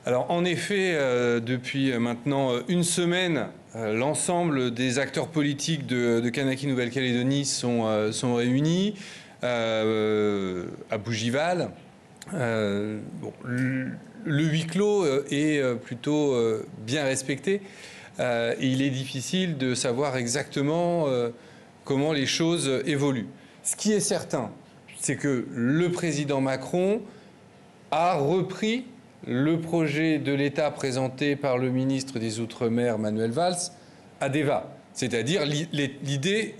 Alors en effet, depuis maintenant une semaine, l'ensemble des acteurs politiques de Kanaki Nouvelle-Calédonie sont réunis à Bougival. Le huis clos est plutôt bien respecté. Et il est difficile de savoir exactement comment les choses évoluent. Ce qui est certain, c'est que le président Macron a repris le projet de l'État présenté par le ministre des Outre-mer, Manuel Valls, à Deva. C'est-à-dire l'idée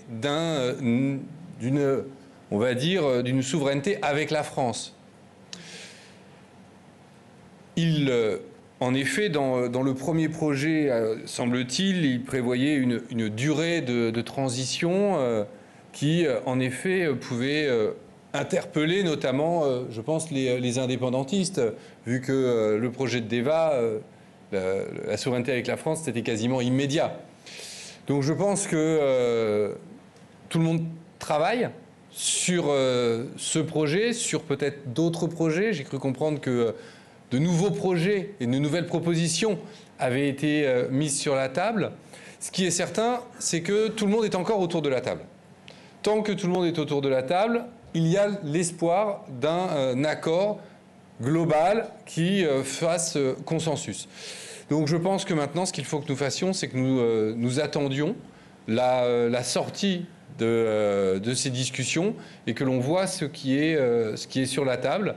d'une souveraineté avec la France. En effet, dans le premier projet, semble-t-il, il prévoyait une durée de transition qui, en effet, pouvait interpeller notamment, je pense, les indépendantistes, vu que le projet de Deva, la souveraineté avec la France, c'était quasiment immédiat. Donc je pense que tout le monde travaille sur ce projet, sur peut-être d'autres projets. J'ai cru comprendre que de nouveaux projets et de nouvelles propositions avaient été mises sur la table. Ce qui est certain, c'est que tout le monde est encore autour de la table. Tant que tout le monde est autour de la table, il y a l'espoir d'un accord global qui fasse consensus. Donc je pense que maintenant, ce qu'il faut que nous fassions, c'est que nous attendions la sortie de ces discussions et que l'on voit ce qui est sur la table.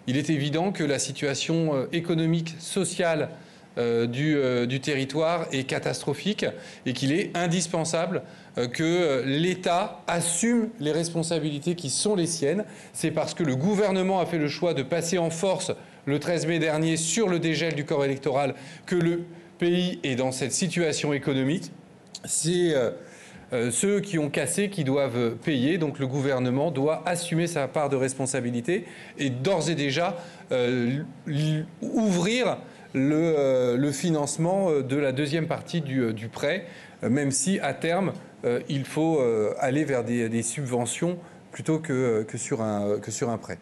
Il est évident que la situation économique, sociale du territoire est catastrophique et qu'il est indispensable que l'État assume les responsabilités qui sont les siennes. C'est parce que le gouvernement a fait le choix de passer en force le 13 mai dernier sur le dégel du corps électoral que le pays est dans cette situation économique. C'est ceux qui ont cassé qui doivent payer. Donc le gouvernement doit assumer sa part de responsabilité et d'ores et déjà ouvrir le financement de la deuxième partie du prêt, même si à terme il faut aller vers des subventions plutôt que sur un prêt.